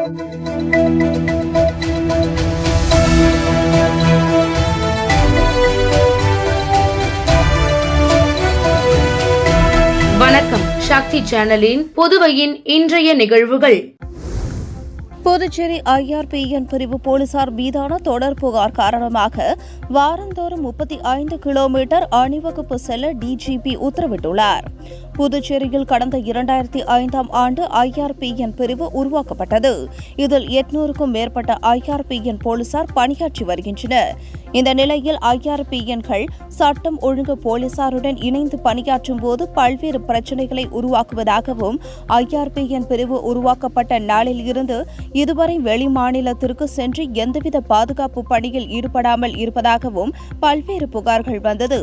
வணக்கம். சக்தி சேனலின் புதுவையின் இன்றைய நிகழ்வுகள். புதுச்சேரி IRPN பிரிவு போலீசார் மீதான தொடர் புகார் காரணமாக வாரந்தோறும் 35 கிலோமீட்டர் அணிவகுப்பு செல்ல டிஜிபி உத்தரவிட்டுள்ளார். புதுச்சேரியில் கடந்த 2005ஆம் ஆண்டு IRPN பிரிவு உருவாக்கப்பட்டது. இதில் 800க்கும் மேற்பட்ட IRPN போலீசார் பணியாற்றி வருகின்றனர். இந்த நிலையில் IRPNகள் சட்டம் ஒழுங்கு போலீசாருடன் இணைந்து பணியாற்றும் போது பல்வேறு பிரச்சினைகளை உருவாக்குவதாகவும் IRPN பிரிவு உருவாக்கப்பட்ட நாளில் இருந்து இதுவரை வெளிமாநிலத்திற்கு சென்று எந்தவித பாதுகாப்பு பணியில் ஈடுபடாமல் இருப்பதாகவும் பல்வேறு புகார்கள் வந்தது.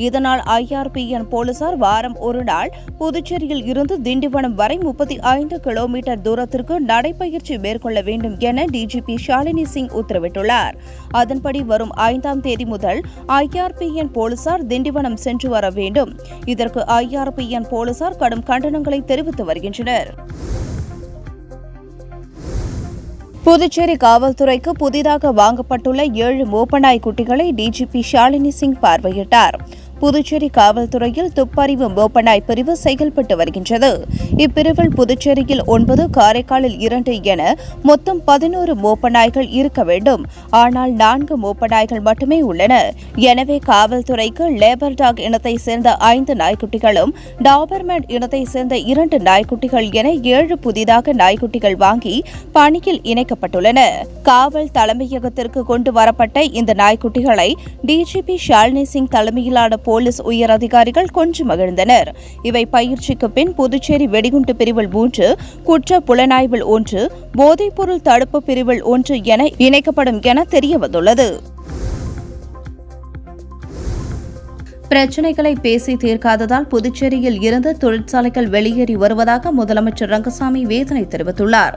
இதனால் IRPN போலீசார் வாரம் ஒரு நாள் புதுச்சேரியில் இருந்து திண்டிவனம் வரை 35 கிலோமீட்டர் தூரத்திற்கு நடைபயிற்சி மேற்கொள்ள வேண்டும் என டிஜிபி ஷாலினி சிங் உத்தரவிட்டுள்ளார். அதன்படி வரும் 5ஆம் தேதி முதல் IRPN போலீசார் திண்டிவனம் சென்று வர வேண்டும். இதற்கு IRPN போலீசார் கடும் கண்டனங்களை தெரிவித்து வருகின்றனர். புதுச்சேரி காவல்துறைக்கு புதிதாக வாங்கப்பட்டுள்ள 7 மோப்பநாய் குட்டிகளை டிஜிபி ஷாலினி சிங் பார்வையிட்டார். புதுச்சேரி காவல்துறையில் துப்பறிவு மோப்பநாய் பிரிவு செயல்பட்டு வருகின்றது. இப்பிரிவில் புதுச்சேரியில் 9, காரைக்காலில் 2 என மொத்தம் 11 மோப்பநாய்கள் இருக்க வேண்டும். ஆனால் 4 மோப்பநாய்கள் மட்டுமே உள்ளன. எனவே காவல்துறைக்கு லேபர் டாக் இனத்தை சேர்ந்த 5 நாய்க்குட்டிகளும் டாபர்மேன் இனத்தை சேர்ந்த 2 நாய்க்குட்டிகள் என 7 புதிதாக நாய்க்குட்டிகள் வாங்கி பணியில் இணைக்கப்பட்டுள்ளன. காவல் தலைமையகத்திற்கு கொண்டு வரப்பட்ட இந்த நாய்க்குட்டிகளை டிஜிபி ஷாலினி சிங் தலைமையிலான போலீஸ் உயர் அதிகாரிகள் கொஞ்சம் மகிழ்ந்தனர். இவை பயிற்சிக்கு பின் புதுச்சேரி வெடிகுண்டு பிரிவில் 3, குற்ற புலனாய்வில் 1, போதைப்பொருள் தடுப்பு பிரிவில் 1 என இணைக்கப்படும் என தெரியவந்துள்ளது. பிரச்சினைகளை பேசி தீர்க்காததால் புதுச்சேரியில் இருந்து தொழிற்சாலைகள் வெளியேறி வருவதாக முதலமைச்சர் ரங்கசாமி வேதனை தெரிவித்துள்ளார்.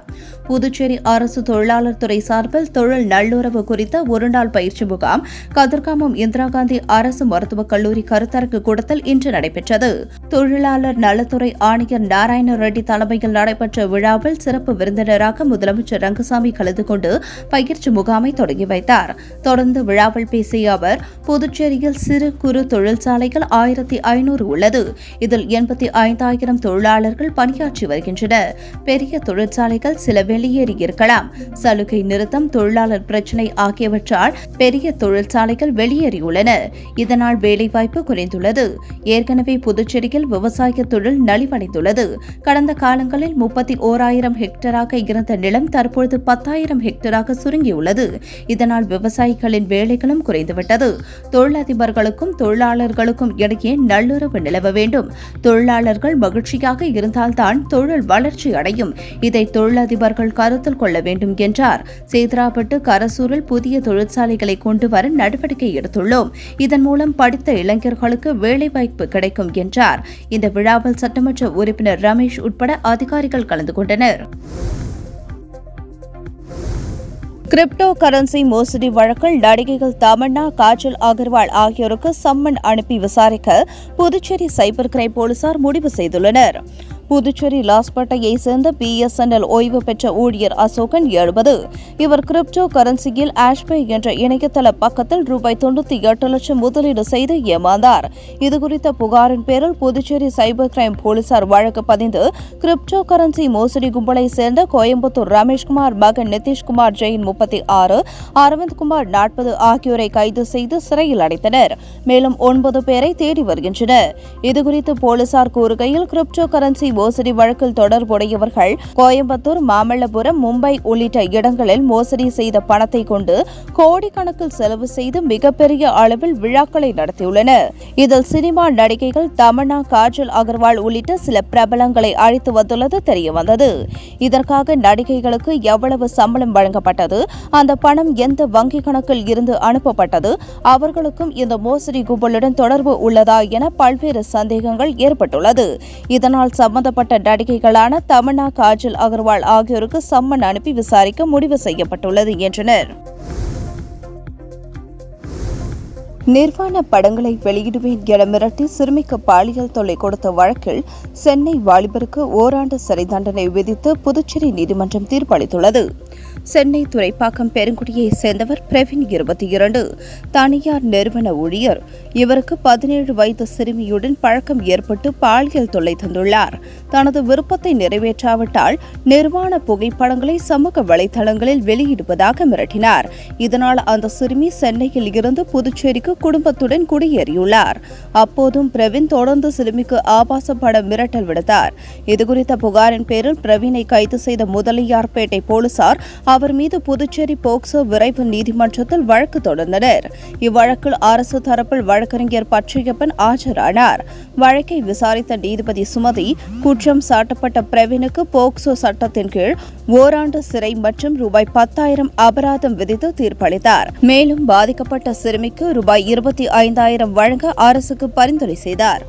புதுச்சேரி அரசு தொழிலாளர் துறை சார்பில் தொழில் நல்லுறவு குறித்த ஒருநாள் பயிற்சி முகாம் கதிர்காமம் இந்திரா காந்தி அரசு மருத்துவக் கல்லூரி கருத்தரங்கு கூடத்தில் இன்று நடைபெற்றது. தொழிலாளர் நலத்துறை ஆணையர் நாராயண ரெட்டி தலைமையில் நடைபெற்ற விழாவில் சிறப்பு விருந்தினராக முதலமைச்சர் ரங்கசாமி கலந்து கொண்டு பயிற்சி முகாமை தொடங்கி வைத்தார். தொடர்ந்து விழாவில் பேசிய அவர், புதுச்சேரியில் சிறு குறு தொழிற்சாலைகள் 1500 உள்ளது. இதில் 85,000 தொழிலாளர்கள் பணியாற்றி வருகின்றனர். பெரிய தொழிற்சாலைகள் சில வெளியேறியிருக்கலாம். சலுகை நிறுத்தம், தொழிலாளர் பிரச்சினை ஆகியவற்றால் பெரிய தொழிற்சாலைகள் வெளியேறியுள்ளன. இதனால் வேலைவாய்ப்பு குறைந்துள்ளது. ஏற்கனவே புதுச்சேரியில் விவசாய தொழில் நலிவடைந்துள்ளது. கடந்த காலங்களில் 31,000 ஹெக்டராக இருந்த நிலம் தற்பொழுது 10,000 ஹெக்டராக சுருங்கியுள்ளது. இதனால் விவசாயிகளின் வேலைகளும் குறைந்துவிட்டது. தொழிலதிபர்களுக்கும் தொழிலாளர்களுக்கும் இடையே நல்லுறவு நிலவ வேண்டும். தொழிலாளர்கள் மகிழ்ச்சியாக இருந்தால்தான் தொழில் வளர்ச்சி அடையும். இதை தொழிலதிபர்கள் கருத்தில் கொள்ள வேண்டும் என்றார். சேதராப்பட்டு, கரசூரில் புதிய தொழிற்சாலைகளை கொண்டு வர நடவடிக்கை எடுத்துள்ளோம். இதன் மூலம் படித்த இளைஞர்களுக்கு வேலைவாய்ப்பு கிடைக்கும் என்றார். இந்த விழாவில் சட்டமன்ற உறுப்பினர் ரமேஷ் உட்பட அதிகாரிகள் கலந்து கொண்டனர். கிரிப்டோ கரன்சி மோசடி வழக்கில் நடிகைகள் தமன்னா, காஜல் அகர்வால் ஆகியோருக்கு சம்மன் அனுப்பி விசாரிக்க புதுச்சேரி சைபர் கிரைம் போலீசார் முடிவு செய்துள்ளனர். புதுச்சேரி லாஸ்பேட்டையை சேர்ந்த BSNL ஓய்வு பெற்ற ஊழியர் அசோகன் 70. இவர் கிரிப்டோ கரன்சியில் ஆஷ்பே என்ற இணையதள பக்கத்தில் ₹98 லட்சம் முதலீடு செய்து ஏமாந்தார். இதுகுறித்த புகாரின் பேரில் புதுச்சேரி சைபர் கிரைம் போலீசார் வழக்கு பதிந்து கிரிப்டோ கரன்சி மோசடி கும்பலை சேர்ந்த கோயம்புத்தூர் ரமேஷ்குமார் மகன் நிதிஷ்குமார் ஜெயின் 36, அரவிந்த்குமார் 40 ஆகியோரை கைது செய்து சிறையில் அடைத்தனர். மேலும் 9 பேரை தேடி வருகின்றனர். இதுகுறித்து போலீசார் கூறுகையில், கிரிப்டோ கரன்சி மோசடி வழக்கில் தொடர்புடையவர்கள் கோயம்புத்தூர், மாமல்லபுரம், மும்பை உள்ளிட்ட இடங்களில் மோசடி செய்த பணத்தை கொண்டு கோடிக்கணக்கில் செலவு செய்து மிகப்பெரிய அளவில் விழாக்களை நடத்தியுள்ளனர். இதில் சினிமா நடிகைகள் தமன்னா, காஜல் அகர்வால் உள்ளிட்ட சில பிரபலங்களை அழைத்து வந்துள்ளது தெரியவந்தது. இதற்காக நடிகைகளுக்கு எவ்வளவு சம்பளம் வழங்கப்பட்டது, அந்த பணம் எந்த வங்கிக் கணக்கில் இருந்து அனுப்பப்பட்டது, அவர்களுக்கும் இந்த மோசடி கும்பலுடன் தொடர்பு உள்ளதா என பல்வேறு சந்தேகங்கள் ஏற்பட்டுள்ளது. இதனால் சம்பந்தப்பட்ட நடிகைகளான தமன்னா, காஜல் அகர்வால் ஆகியோருக்கு சம்மன் அனுப்பி விசாரிக்க முடிவு செய்யப்பட்டுள்ளது என்றனர். நிர்வாண படங்களை வெளியிடுவேன் என மிரட்டி சிறுமிக்கு பாலியல் தொல்லை கொடுத்த வழக்கில் சென்னை வாலிபருக்கு ஓராண்டு சிறை தண்டனை விதித்து புதுச்சேரி நீதிமன்றம் தீர்ப்பளித்துள்ளது. சென்னை துறைப்பாக்கம் பெருங்குடியைச் சேர்ந்தவர் பிரவீன் 22 தனியார் நிறுவன ஊழியர். இவருக்கு 17 வயது சிறுமியுடன் பழக்கம் ஏற்பட்டு பாலியல் தொல்லை தந்துள்ளார். தனது விருப்பத்தை நிறைவேற்றாவிட்டால் நிர்வாண புகைப்படங்களை சமூக வலைதளங்களில் வெளியிடுவதாக மிரட்டினார். இதனால் அந்த சிறுமி சென்னையில் இருந்து புதுச்சேரிக்கு குடும்பத்துடன் குடியேறியுள்ளார். அப்போதும் பிரவீன் தொடர்ந்து சிறுமிக்கு ஆபாச பட மிரட்டல் விடுத்தார். இதுகுறித்த புகாரின் பேரில் பிரவீனை கைது செய்த முதலியார்பேட்டை போலீசார் அவர் மீது புதுச்சேரி போக்சோ விரைவு நீதிமன்றத்தில் வழக்கு தொடர்ந்தனர். இவ்வழக்கில் அரசு தரப்பில் வழக்கறிஞர் பச்சையப்பன் ஆஜரானார். வழக்கை விசாரித்த நீதிபதி சுமதி குற்றம் சாட்டப்பட்ட பிரவீனுக்கு போக்சோ சட்டத்தின் கீழ் ஓராண்டு சிறை மற்றும் ரூபாய் 10,000 அபராதம் விதித்து தீர்ப்பளித்தார். மேலும் பாதிக்கப்பட்ட சிறுமிக்கு ரூபாய் 25,000 வழங்க அரசுக்கு பரிந்துரை செய்தார்.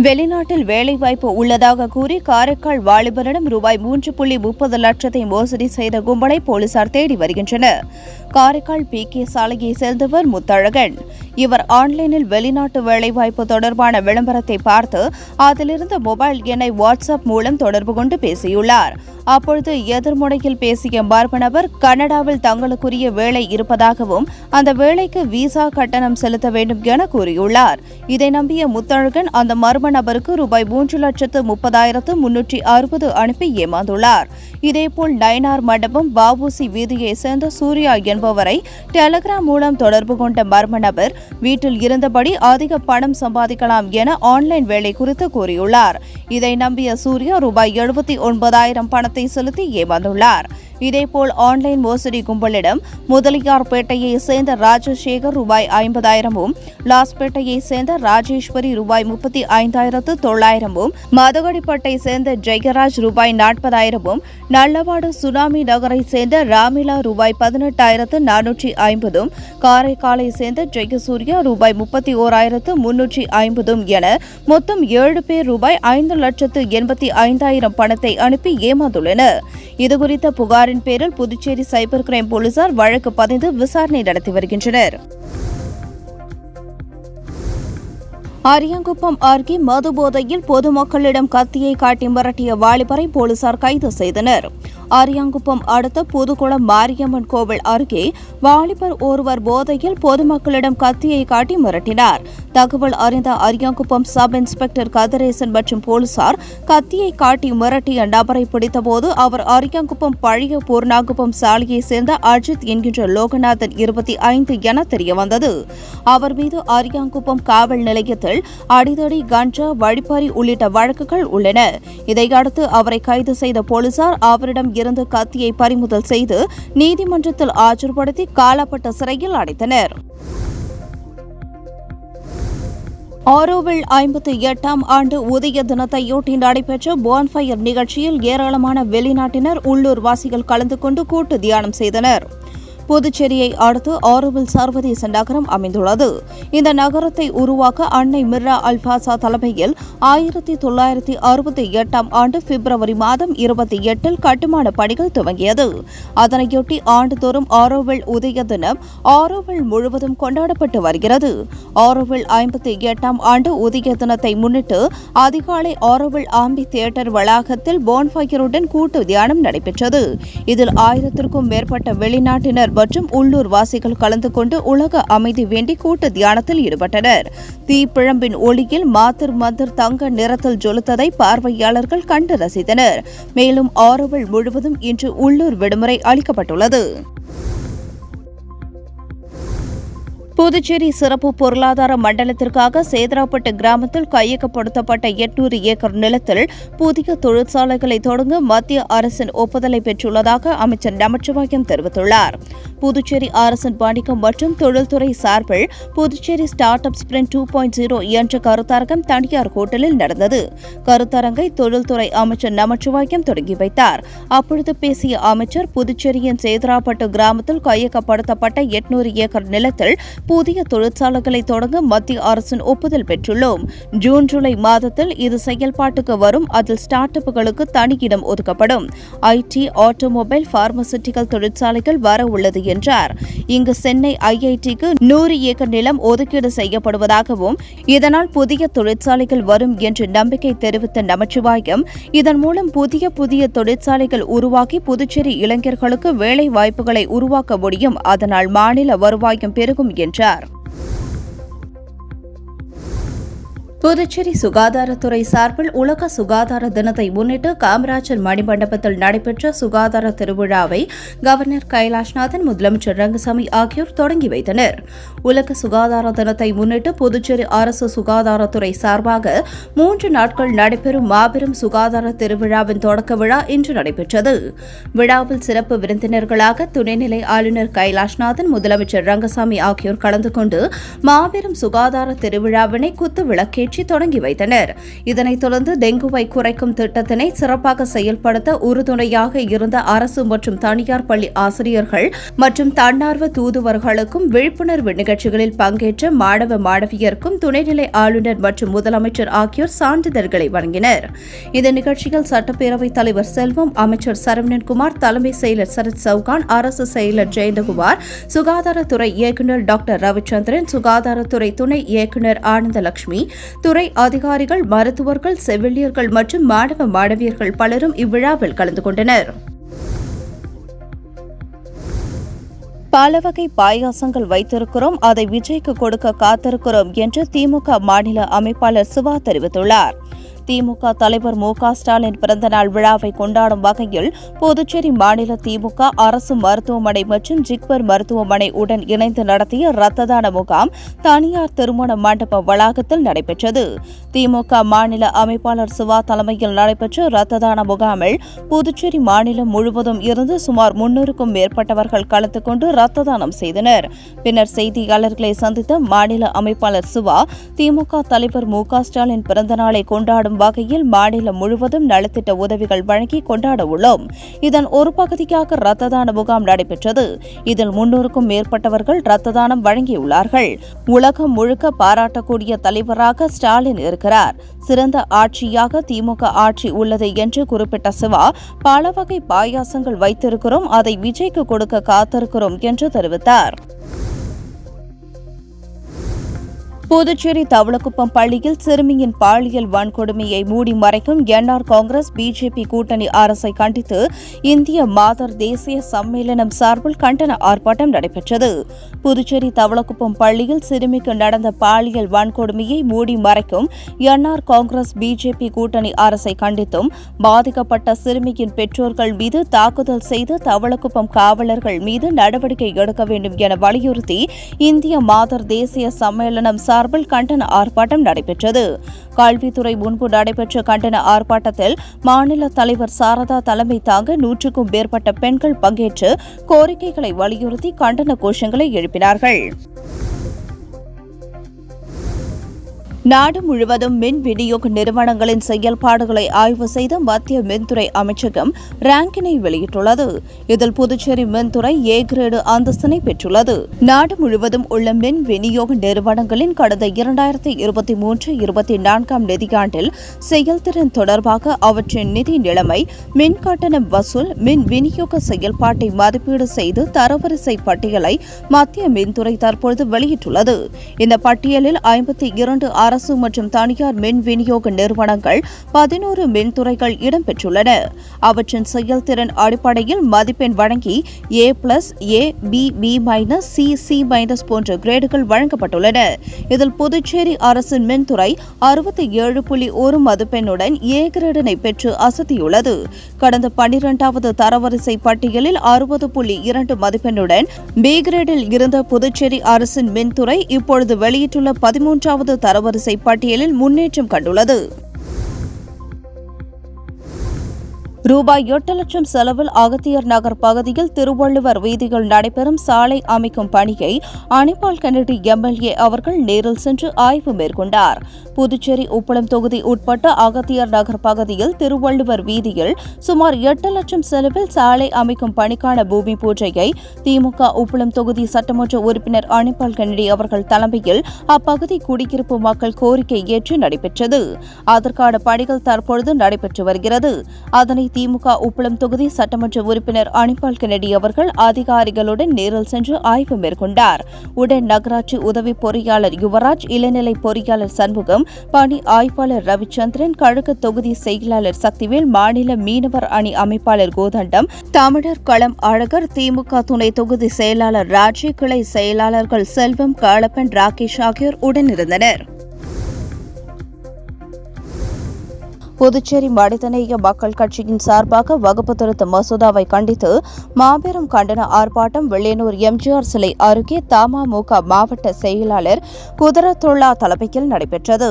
வெளிநாட்டில் வேலைவாய்ப்பு உள்ளதாக கூறி காரைக்கால் வாலிபரிடம் ரூபாய் 3.30 லட்சத்தை மோசடி செய்த கும்பலை போலீசார் தேடி வருகின்றனர். காரைக்கால் PK சாலையை சேர்ந்தவர் முத்தழகன். இவர் ஆன்லைனில் வெளிநாட்டு வேலைவாய்ப்பு தொடர்பான விளம்பரத்தை பார்த்து அதிலிருந்து மொபைல் எண்ணை வாட்ஸ்அப் மூலம் தொடர்பு கொண்டு பேசியுள்ளார். அப்பொழுது எதிர்முனையில் பேசிய மர்ம நபர் கனடாவில் தங்களுக்குரிய வேலை இருப்பதாகவும் அந்த வேலைக்கு விசா கட்டணம் செலுத்த வேண்டும் என கூறியுள்ளார். இதை நம்பிய முத்தழகன் அந்த மர்ம நபருக்கு ரூபாய் 3,30,360 அனுப்பி ஏமாந்துள்ளார். இதேபோல் நயனார் மண்டபம் வஉசி வீதியை சேர்ந்த சூர்யா என்பவரை டெலிகிராம் மூலம் தொடர்பு கொண்ட மர்ம நபர் வீட்டில் இருந்தபடி அதிக பணம் சம்பாதிக்கலாம் என ஆன்லைன் வேலை குறித்து கூறியுள்ளார். இதை நம்பிய சூர்யா ரூபாய் 79,000 பணத்தை செலுத்தி ஏமாந்துள்ளார். இதேபோல் ஆன்லைன் மோசடி கும்பலிடம் முதலியார்பேட்டையை சேர்ந்த ராஜசேகர் ரூபாய் 50,000 லாஸ்பேட்டையை சேர்ந்த ராஜேஸ்வரி ரூபாய் 35,900 மதகடிப்பட்டை சேர்ந்த ஜெயராஜ் ரூபாய் 40,000 நல்லவாடு சுனாமி நகரை சேர்ந்த ராமிலா ரூபாய் 18,450 காரைக்காலை சேர்ந்த ஜெயசூர்யா ரூபாய் 31,350 என மொத்தம் 7 பேர் ரூபாய் 5,85,000 பணத்தை அனுப்பி ஏமாந்துள்ளனர். இதுகுறித்த புகாரின் பேரில் புதுச்சேரி சைபர் கிரைம் போலீசார் வழக்கு பதிந்து விசாரணை நடத்தி வருகின்றனர். அரியாங்குப்பம் அருகே மது போதையில் பொதுமக்களிடம் கத்தியை காட்டி மிரட்டிய வாலிபரை போலீசார் கைது செய்தனர். அரியாங்குப்பம் அடுத்த புதுக்குளம் மாரியம்மன் கோவில் அருகே வாலிபர் ஒருவர் போதையில் பொதுமக்களிடம் கத்தியை காட்டி மிரட்டினார். தகவல் அறிந்த அரியாங்குப்பம் சப் இன்ஸ்பெக்டர் கதிரேசன் மற்றும் போலீசார் கத்தியை காட்டி மிரட்டிய நபரை பிடித்தபோது அவர் அரியாங்குப்பம் பழைய பூர்ணாங்குப்பம் சாலையை சேர்ந்த அஜித் என்கின்ற லோகநாதன் 25 என தெரியவந்தது. அவர் மீது அரியாங்குப்பம் காவல் நிலையத்தில் அடிதடி, கஞ்சா, வழிப்பறி உள்ளிட்ட வழக்குகள் உள்ளன. இதையடுத்து அவரை கைது செய்த போலீசார் அவரிடம் இருந்து கத்தியை பறிமுதல் செய்து நீதிமன்றத்தில் ஆஜர்படுத்தி காலாப்பட்ட சிறையில் அடைத்தனர். ஆரோவில் 58ஆம் ஆண்டு உதய தினத்தையொட்டி நடைபெற்ற போன்ஃபயர் நிகழ்ச்சியில் ஏராளமான வெளிநாட்டினர், உள்ளூர் வாசிகள் கலந்து கொண்டு கூட்டு தியானம் செய்தனர். புதுச்சேரியை அடுத்து ஆரோவில் சர்வதேச நகரம் அமைந்துள்ளது. இந்த நகரத்தை உருவாக்க அன்னை மிர்ரா அல்பாசா தலைமையில் 1968ஆம் ஆண்டு பிப்ரவரி மாதம் 28இல் கட்டுமான பணிகள் துவங்கியது. அதனையொட்டி ஆண்டுதோறும் ஆரோவில் உதய தினம் ஆரோவில் முழுவதும் கொண்டாடப்பட்டு வருகிறது. ஆரோவில் 58ஆம் ஆண்டு உதய தினத்தை முன்னிட்டு அதிகாலை ஆரோவில் ஆம்பி தியேட்டர் வளாகத்தில் போன்ஃபயருடன் கூட்டு தியானம் நடைபெற்றது. இதில் 1000க்கும் மேற்பட்ட வெளிநாட்டினர் மற்றும் உள்ளூர் வாசிகள் கலந்து கொண்டு உலக அமைதி வேண்டி கூட்டு தியானத்தில் ஈடுபட்டனர். தீப்பிழம்பின் ஒளியில் மாத்திர் மந்திர் தங்க நிறத்தில் ஜொலித்ததை பார்வையாளர்கள் கண்டு ரசித்தனர். மேலும் ஆரோவில் முழுவதும் இன்று உள்ளூர் விடுமுறை அளிக்கப்பட்டுள்ளது. புதுச்சேரி சிறப்பு பொருளாதார மண்டலத்திற்காக சேதராப்பட்டு கிராமத்தில் கையகப்படுத்தப்பட்ட 800 ஏக்கர் நிலத்தில் புதிய தொழிற்சாலைகளை தொடங்க மத்திய அரசின் ஒப்புதலை பெற்றுள்ளதாக அமைச்சர் நமச்சிவாயம் தெரிவித்துள்ளார். புதுச்சேரி அரசின் வணிகம் மற்றும் தொழில்துறை சார்பில் புதுச்சேரி ஸ்டார்ட் அப் ஸ்பிரிண்ட் 2.0 என்ற கருத்தரங்கம் தனியார் ஹோட்டலில் நடந்தது. கருத்தரங்கை தொழில்துறை அமைச்சர் நமச்சிவாயம் தொடங்கி வைத்தார். அப்பொழுது பேசிய அமைச்சர், புதுச்சேரியின் சேதராப்பட்டு கிராமத்தில் கையகப்படுத்தப்பட்ட 800 ஏக்கர் நிலத்தில் புதிய தொழிற்சாலைகளை தொடங்க மத்திய அரசின் ஒப்புதல் பெற்றுள்ளோம். ஜூன் ஜூலை மாதத்தில் இது செயல்பாட்டுக்கு வரும். அதில் ஸ்டார்ட் அப்புகளுக்கு தனி இடம் ஒதுக்கப்படும். IT, ஆட்டோமொபைல், பார்மசூட்டிக்கல் தொழிற்சாலைகள் வர உள்ளது என்றார். இங்கு சென்னை IITக்கு 100 ஏக்கர் நிலம் ஒதுக்கீடு செய்யப்படுவதாகவும் இதனால் புதிய தொழிற்சாலைகள் வரும் என்று நம்பிக்கை தெரிவித்த நமச்சிவாயம், இதன் மூலம் புதிய தொழிற்சாலைகள் உருவாக்கி புதுச்சேரி இளைஞர்களுக்கு வேலை வாய்ப்புகளை உருவாக்க முடியும், அதனால் மாநில வருவாயும் பெருகும் என்றார். புதுச்சேரி சுகாதாரத்துறை சார்பில் உலக சுகாதார தினத்தை முன்னிட்டு காமராஜர் மணிமண்டபத்தில் நடைபெற்ற சுகாதார திருவிழாவை கவர்னர் கைலாஷ்நாதன், முதலமைச்சர் ரங்கசாமி ஆகியோர் தொடங்கி வைத்தனர். உலக சுகாதார தினத்தை முன்னிட்டு புதுச்சேரி அரசு சுகாதாரத்துறை சார்பாக 3 நாட்கள் நடைபெறும் மாபெரும் சுகாதார திருவிழாவின் தொடக்க விழா இன்று நடைபெற்றது. விழாவில் சிறப்பு விருந்தினர்களாக துணைநிலை ஆளுநர் கைலாஷ்நாதன், முதலமைச்சர் ரங்கசாமி ஆகியோர் கலந்து கொண்டு மாபெரும் சுகாதார திருவிழாவினை குத்து விளக்கேற்றி தொடங்கி வைத்தனர். இதனைத் தொடர்ந்து டெங்குவை குறைக்கும் திட்டத்தினை சிறப்பாக செயல்படுத்த உறுதுணையாக இருந்த அரசு மற்றும் தனியார் பள்ளி ஆசிரியர்கள் மற்றும் தன்னார்வ தூதுவர்களுக்கும் விழிப்புணர்வு நிகழ்ச்சிகளில் பங்கேற்ற மாணவ மாணவியருக்கும் துணைநிலை ஆளுநர் மற்றும் முதலமைச்சர் ஆகியோர் சான்றிதழ்களை வழங்கினர். இந்த நிகழ்ச்சியில் சட்டப்பேரவைத் தலைவர் செல்வம், அமைச்சர் சரவணன்குமார், தலைமை செயலர் சரத் சவுகான், அரசு செயலர் ஜெயந்தகுமார், சுகாதாரத்துறை இயக்குநர் டாக்டர் ரவிச்சந்திரன், சுகாதாரத்துறை துணை இயக்குநர் ஆனந்தலட்சுமி, துறை அதிகாரிகள், மருத்துவர்கள், செவிலியர்கள் மற்றும் மாணவ மாணவியர்கள் பலரும் இவ்விழாவில் கலந்து கொண்டனர். பல வகை பாயாசங்கள் வைத்திருக்கிறோம், அதை விஜய்க்கு கொடுக்க காத்திருக்கிறோம் என்று திமுக மாநில அமைப்பாளர் சிவா தெரிவித்துள்ளார். திமுக தலைவர் மு.க.ஸ்டாலின் பிறந்தநாள் விழாவை கொண்டாடும் வகையில் புதுச்சேரி மாநில திமுக அரசு மருத்துவமனை மற்றும் ஜிப்மர் மருத்துவமனை உடன் இணைந்து நடத்திய ரத்த தான முகாம் தனியார் திருமண மண்டப வளாகத்தில் நடைபெற்றது. திமுக மாநில அமைப்பாளர் சிவா தலைமையில் நடைபெற்ற ரத்த தான முகாமில் புதுச்சேரி மாநிலம் முழுவதும் இருந்து சுமார் 300க்கும் மேற்பட்டவர்கள் கலந்து கொண்டு ரத்த தானம் செய்தனர். பின்னர் செய்தியாளர்களை சந்தித்த மாநில அமைப்பாளர் சிவா, திமுக தலைவர் மு.க.ஸ்டாலின் பிறந்தநாளை கொண்டாடும் வகையில் மாநிலம் முழுவதும் நலத்திட்ட உதவிகள் வழங்கி கொண்டாட உள்ளோம். இதன் ஒரு பகுதியாக ரத்த தான முகாம் நடைபெற்றது. இதில் 300க்கும் மேற்பட்டவர்கள் ரத்த தானம் வழங்கியுள்ளார்கள். உலகம் முழுக்க பாராட்டக்கூடிய தலைவராக ஸ்டாலின் இருக்கிறார். சிறந்த ஆட்சியாக திமுக ஆட்சி உள்ளது என்று குறிப்பிட்ட சிவா, பல வகை பாயாசங்கள் வைத்திருக்கிறோம், அதை விஜய்க்கு கொடுக்க காத்திருக்கிறோம் என்று தெரிவித்தார். புதுச்சேரி தவளக்குப்பம் பள்ளியில் சிறுமியின் பாலியல் வன்கொடுமையை மூடி மறைக்கும் NR காங்கிரஸ் BJP கூட்டணி அரசை கண்டித்து இந்திய மாதர் தேசிய சம்மேளனம் சார்பில் கண்டன ஆர்ப்பாட்டம் நடைபெற்றது. புதுச்சேரி தவளக்குப்பம் பள்ளியில் சிறுமிக்கு நடந்த பாலியல் வன்கொடுமையை மூடி மறைக்கும் NR காங்கிரஸ் BJP கூட்டணி அரசை கண்டித்தும், பாதிக்கப்பட்ட சிறுமியின் பெற்றோர்கள் மீது தாக்குதல் செய்து தவளக்குப்பம் காவலர்கள் மீது நடவடிக்கை எடுக்க வேண்டும் என வலியுறுத்தி இந்திய மாதர் தேசிய சம்மேளனம் சார்பில் கண்டன ஆர்ப்பாட்டம் நடைபெற்றது. கல்வித்துறை முன்பு நடைபெற்ற கண்டன ஆர்ப்பாட்டத்தில் மாநில தலைவர் சாரதா தலைமை தாங்க 100க்கும் மேற்பட்ட பெண்கள் பங்கேற்று கோரிக்கைகளை வலியுறுத்தி கண்டன கோஷங்களை எழுப்பினார்கள். நாடு முழுவதும் மின் விநியோக நிறுவனங்களின் செயல்பாடுகளை ஆய்வு செய்த மத்திய மின்துறை அமைச்சகம் ரேங்கினை வெளியிட்டுள்ளது. இதில் புதுச்சேரி மின்துறை A கிரேடு அந்தஸ்தினை பெற்றுள்ளது. நாடு முழுவதும் உள்ள மின் விநியோக நிறுவனங்களின் கடந்த 2023-24 நிதியாண்டில் செயல்திறன் தொடர்பாக அவற்றின் நிதி நிலைமை, மின் கட்டணம் வசூல், மின் விநியோக செயல்பாட்டை மதிப்பீடு செய்து தரவரிசை பட்டியலை மத்திய மின்துறை தற்பொழுது வெளியிட்டுள்ளது. இந்த பட்டியலில் 52 அரசு மற்றும் தனியார் மின் விநியோக நிறுவனங்கள், 11 மின்துறைகள் இடம்பெற்றுள்ளன. அவற்றின் செயல்திறன் அடிப்படையில் மதிப்பெண் வழங்கி A+, A, B, B-, C, C- போன்ற கிரேடுகள் வழங்கப்பட்டுள்ளன. இதில் புதுச்சேரி அரசின் மின்துறை 67.1 மதிப்பெண்ணுடன் A கிரேடினை பெற்று அசத்தியுள்ளது. கடந்த 12வது தரவரிசை பட்டியலில் 60.2 மதிப்பெண்ணுடன் B கிரேடில் இருந்த புதுச்சேரி அரசின் மின்துறை இப்பொழுது வெளியிட்டுள்ள 13வது தரவரிசை பட்டியலில் முன்னேற்றம் கண்டுள்ளது. ரூபாய் 8 லட்சம் செலவில் அகத்தியர் நகர் பகுதியில் திருவள்ளுவர் வீதியில் நடைபெறும் சாலை அமைக்கும் பணியை அனிபால் கென்னடி MLA அவர்கள் நேரில் சென்று ஆய்வு மேற்கொண்டார். புதுச்சேரி உப்பளம் தொகுதி உட்பட்ட அகத்தியர் நகர் பகுதியில் திருவள்ளுவர் வீதியில் சுமார் 8 லட்சம் செலவில் சாலை அமைக்கும் பணிக்கான பூமி பூஜையை திமுக உப்பளம் தொகுதி சட்டமன்ற உறுப்பினர் அனிபால் கென்னடி அவர்கள் தலைமையில் அப்பகுதி குடியிருப்பு மக்கள் கோரிக்கை ஏற்று நடைபெற்றது. அதற்கான பணிகள் தற்பொழுது நடைபெற்று வருகிறது. அதனைத் திமுக உப்பளம் தொகுதி சட்டமன்ற உறுப்பினர் அனிபால் கென்னடி அவர்கள் அதிகாரிகளுடன் நேரில் சென்று ஆய்வு மேற்கொண்டார். உடன் நகராட்சி உதவி பொறியாளர் யுவராஜ், இளநிலை பொறியாளர் சண்முகம், பணி ஆய்வாளர் ரவிச்சந்திரன், கழக தொகுதி செயலாளர் சக்திவேல், மாநில மீனவர் அணி அமைப்பாளர் கோதண்டம், தமிழர் களம் அழகர், திமுக துணை தொகுதி செயலாளர் ராஜி, கிளை செயலாளர்கள் செல்வம், காளப்பன், ராகேஷ் ஆகியோர் உடனிருந்தனர். புதுச்சேரி மனிதநேய மக்கள் கட்சியின் சார்பாக வகுப்பு திருத்த மசோதாவை கண்டித்து மாபெரும் கண்டன ஆர்ப்பாட்டம் வில்லியனூர் எம்ஜிஆர் சிலை அருகே தமாமுக மாவட்ட செயலாளர் குதிரத்துல்லா தலைமையில் நடைபெற்றது.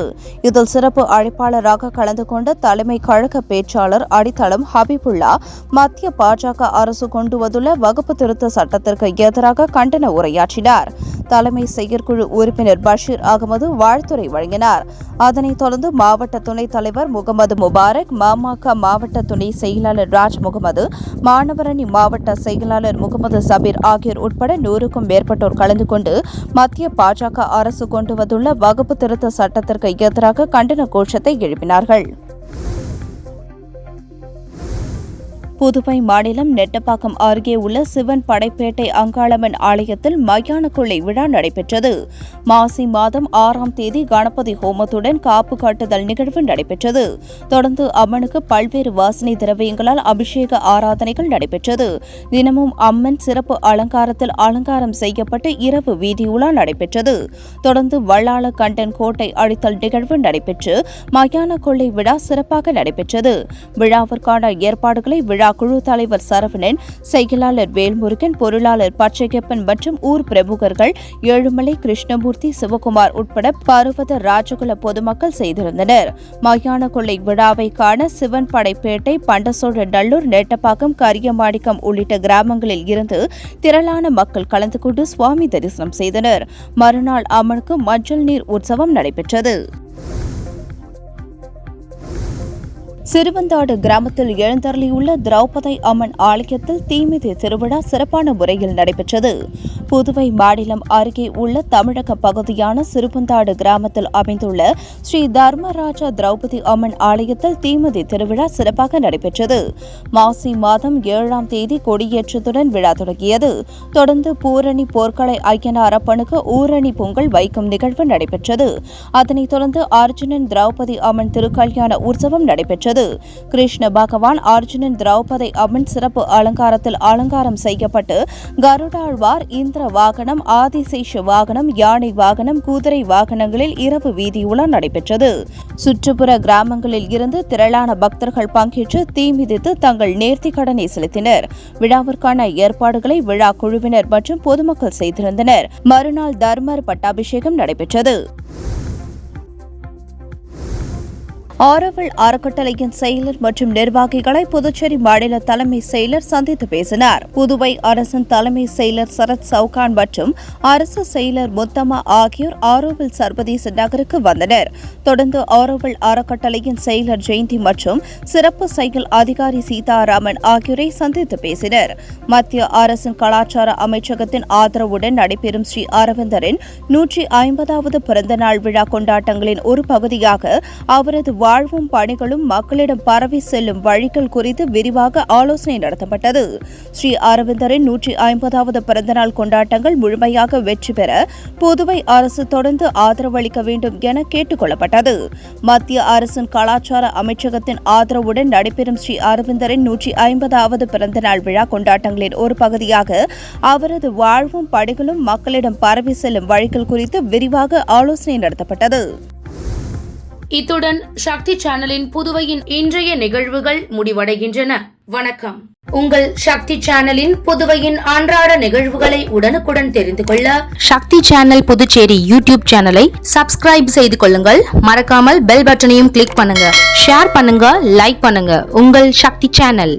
இதில் சிறப்பு அழைப்பாளராக கலந்து கொண்ட தலைமை கழக பேச்சாளர் அடித்தளம் ஹபீபுல்லா மத்திய பாஜக அரசு கொண்டு வந்துள்ள வகுப்பு திருத்த சட்டத்திற்கு எதிராக கண்டன உரையாற்றினார். தலைமை செயற்குழு உறுப்பினர் பஷீர் அகமது வாழ்த்துரை வழங்கினார். அதனைத் தொடர்ந்து மாவட்ட துணைத் தலைவர் முகமது முபாரக், மாமக மாவட்ட துணை செயலாளர் ராஜ் முகமது, மாணவரணி மாவட்ட செயலாளர் முகமது சபீர் ஆகியோர் உட்பட 100க்கும் மேற்பட்டோர் கலந்து கொண்டு மத்திய பாஜக அரசு கொண்டு வந்துள்ள வகுப்பு திருத்த சட்டத்திற்கு எதிராக கண்டன கோஷத்தை எழுப்பினார்கள். புதுவை மாநிலம் நெட்டப்பாக்கம் அருகே உள்ள சிவன் படைப்பேட்டை அங்காளம்மன் ஆலயத்தில் மயான கொள்ளை விழா நடைபெற்றது. மாசி மாதம் 6ஆம் தேதி கணபதி ஹோமத்துடன் காப்பு காட்டுதல் நிகழ்வு நடைபெற்றது. தொடர்ந்து அம்மனுக்கு பல்வேறு வாசனை திரவியங்களால் அபிஷேக ஆராதனைகள் நடைபெற்றது. தினமும் அம்மன் சிறப்பு அலங்காரத்தில் அலங்காரம் செய்யப்பட்டு இரவு வீதியுலா நடைபெற்றது. தொடர்ந்து வள்ளாள கண்டன் கோட்டை அடித்தல் நிகழ்வு நடைபெற்று மயான கொள்ளை விழா சிறப்பாக நடைபெற்றது. விழாவிற்கான ஏற்பாடுகளை விழா குழு தலைவர் சரவணன், செயலாளர் வேல்முருகன், பொருளாளர் பச்சையப்பன் மற்றும் ஊர் பிரமுகர்கள் ஏழுமலை, கிருஷ்ணமூர்த்தி, சிவகுமார் உட்பட பருவத ராஜகுல பொதுமக்கள் செய்திருந்தனர். மயான கொள்ளை விழாவை காண சிவன் படைப்பேட்டை, பண்டசோழ நல்லூர், நெட்டப்பாக்கம், கரியமாணிக்கம் உள்ளிட்ட கிராமங்களில் இருந்து திரளான மக்கள் கலந்து கொண்டு சுவாமி தரிசனம் செய்தனர். மறுநாள் அம்மனுக்கு மஞ்சள் நீர் உற்சவம் நடைபெற்றது. சிறுவந்தாடு கிராமத்தில் எழுந்தருளியுள்ள திரௌபதி அம்மன் ஆலயத்தில் தீமிதி திருவிழா சிறப்பான முறையில் நடைபெற்றது. புதுவை மாநிலம் அருகே உள்ள தமிழக பகுதியான சிறுவந்தாடு கிராமத்தில் அமைந்துள்ள ஸ்ரீ தர்மராஜா திரௌபதி அம்மன் ஆலயத்தில் தீமிதி திருவிழா சிறப்பாக நடைபெற்றது. மாசி மாதம் 7ஆம் தேதி கொடியேற்றத்துடன் விழா தொடங்கியது. தொடர்ந்து பூரணி போர்க்கலை ஐயனார் அப்பனுக்கு ஊரணி பொங்கல் வைக்கும் நிகழ்வு நடைபெற்றது. அதனைத் தொடர்ந்து அர்ஜுனன் திரௌபதி அம்மன் திருக்கல்யாண உற்சவம் நடைபெற்றது. கிருஷ்ண பகவான் அர்ஜுனன் திரௌபதி அம்மன் சிறப்பு அலங்காரத்தில் அலங்காரம் செய்யப்பட்டு கருடாழ்வார், இந்திர வாகனம், ஆதிசேஷ வாகனம், யானை வாகனம், குதிரை வாகனங்களில் இரவு வீதியுலா நடைபெற்றது. சுற்றுப்புற கிராமங்களில் இருந்து திரளான பக்தர்கள் பங்கேற்று தீ மிதித்து தங்கள் நேர்த்திக் கடனை செலுத்தினர். விழாவிற்கான ஏற்பாடுகளை விழா குழுவினர் மற்றும் பொதுமக்கள் செய்திருந்தனர். மறுநாள் தர்மர் பட்டாபிஷேகம் நடைபெற்றது. ஆரோவில் அறக்கட்டளையின் செயலர் மற்றும் நிர்வாகிகளை புதுச்சேரி மாநில தலைமை செயலர் சந்தித்து பேசினார். புதுவை அரசின் தலைமை செயலர் சரத் சவுகான் மற்றும் அரசு செயலர் முத்தம்மா ஆகியோர் ஆரோவில் சர்வதேச நகருக்கு வந்தனர். தொடர்ந்து ஆரோவில் அறக்கட்டளையின் செயலர் ஜெயந்தி மற்றும் சிறப்பு செயல் அதிகாரி சீதாராமன் ஆகியோரை சந்தித்து பேசினர். மத்திய அரசின் கலாச்சார அமைச்சகத்தின் ஆதரவுடன் நடைபெறும் ஸ்ரீ அரவிந்தரின் 150வது பிறந்தநாள் விழா கொண்டாட்டங்களின் ஒரு பகுதியாக அவரது வாழ்வும் பணிகளும் மக்களிடம் பரவி செல்லும் வழிகள் குறித்து விரிவாக ஆலோசனை நடத்தப்பட்டது. ஸ்ரீ அரவிந்தரின் 150வது பிறந்தநாள் கொண்டாட்டங்கள் முழுமையாக வெற்றி பெற புதுவை அரசு தொடர்ந்து ஆதரவளிக்க வேண்டும் என கேட்டுக் கொள்ளப்பட்டது. மத்திய அரசின் கலாச்சார அமைச்சகத்தின் ஆதரவுடன் நடைபெறும் ஸ்ரீ அரவிந்தரின் 150வது பிறந்தநாள் விழா கொண்டாட்டங்களின் ஒரு பகுதியாக அவரது வாழ்வும் பணிகளும் மக்களிடம் பரவி செல்லும் வழிகள் குறித்து விரிவாக ஆலோசனை நடத்தப்பட்டது. இத்துடன் சக்தி சேனலின் புதுவையின் இன்றைய நிகழ்வுகள் முடிவடைகின்றன. வணக்கம். உங்கள் சக்தி சேனலின் புதுவையின் அன்றாட நிகழ்வுகளை உடனுக்குடன் தெரிந்து கொள்ள சக்தி சேனல் புதுச்சேரி யூடியூப் சேனலை சப்ஸ்கிரைப் செய்து கொள்ளுங்கள். மறக்காமல் பெல் பட்டனையும் கிளிக் பண்ணுங்க, ஷேர் பண்ணுங்க, லைக் பண்ணுங்க. உங்கள் சக்தி சேனல்.